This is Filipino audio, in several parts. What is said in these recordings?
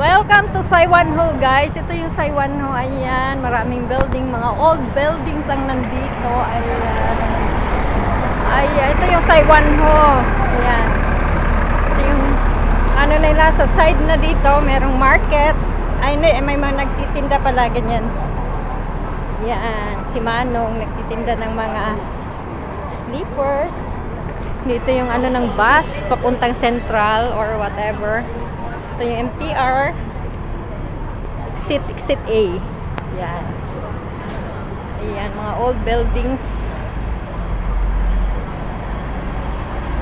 Welcome to Saiwanho, guys. Ito yung Saiwanho. Ayan, maraming building, mga old buildings ang nandito. Ayan. Ayan, ito yung Saiwanho. Ayan. Ito yung ano nila sa side na dito, merong market. Ay, may mga nagtitinda pala ganyan. Ayan, si Manong nagtitinda ng mga sleepers. Dito yung ano ng bus papuntang Central or whatever. Ito yung MTR exit A. Yan. Ayan, mga old buildings.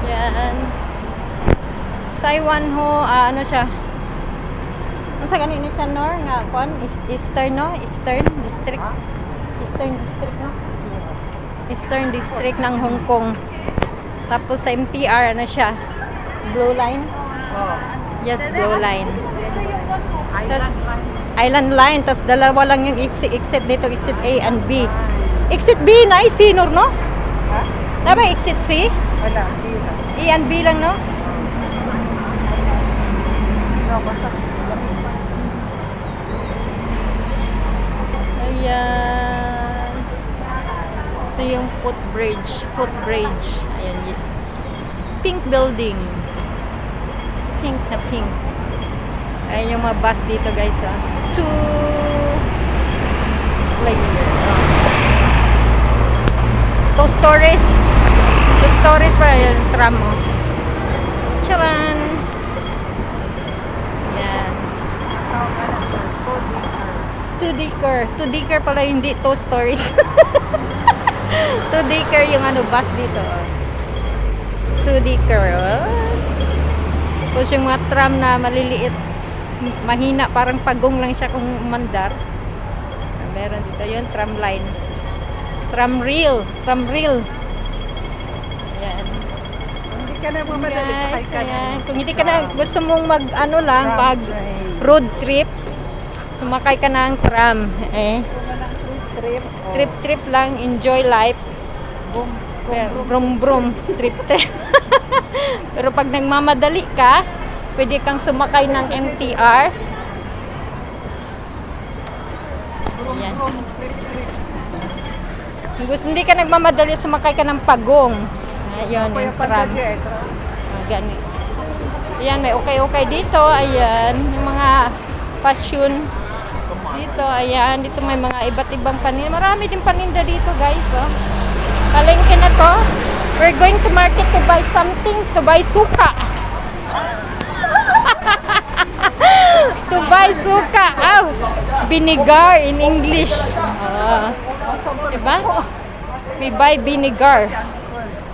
Yan. Saiwanho, ano siya? Ano sa kanina siya, Nor? Nga, kon? Eastern, no? Eastern District. Eastern District, no? Eastern District ng Hong Kong. Tapos sa MTR, ano siya? Blue Line? Oh. Yes, Blue Line. Island Line. Tapos dalawa lang yung exit dito. Exit A and B. Exit B na C, Nur, no? Ha? Diba exit C? Wala, E and B lang, no? no, basta. Ayan. Ito yung footbridge. Ayan yun. Pink building. Pink na pink. Ayan yung mga bus dito, guys. Oh. 2 layer. Oh. 2 stories. 2 stories pa yung tram mo. Oh. Charan! Yan. 2-decker pala, hindi 2 stories. 2-decker yung ano, bus dito. 2-decker. Tapos yung mga tram na maliliit, mahina, parang pagong lang siya kung umandar. Meron dito yun, tram line. Tram rail. Ayan. Hindi ka na mamadali sa kay Ayan. Kung hindi ka na gusto mong mag ano lang, pag road trip, sumakay ka ng tram. Trip lang, enjoy life. Brum trip. Pero pag nagmamadali ka, pwede kang sumakay ng MTR. Ayan. Hindi ka nagmamadali, sumakay ka ng pagong. Ayun, yung tram. Ganun. Ayan, may okay dito. Ayan, yung mga passion dito. Ayan, dito may mga iba't ibang paninda. Marami din paninda dito, guys. Oh. Palengke na to. We're going to market to buy something. To buy suka. To buy suka. Oh, vinegar in English. Diba? We buy vinegar.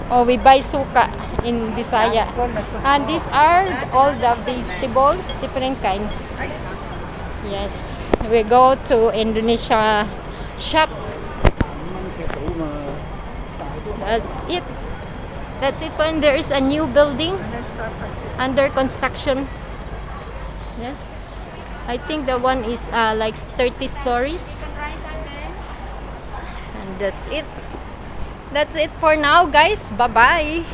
Oh, we buy suka in Bisaya. And these are all the vegetables, different kinds. Yes. We go to Indonesia shop. That's it. When there is a new building under construction. Yes. I think the one is like 30 stories. And that's it. That's it for now, guys. Bye-bye.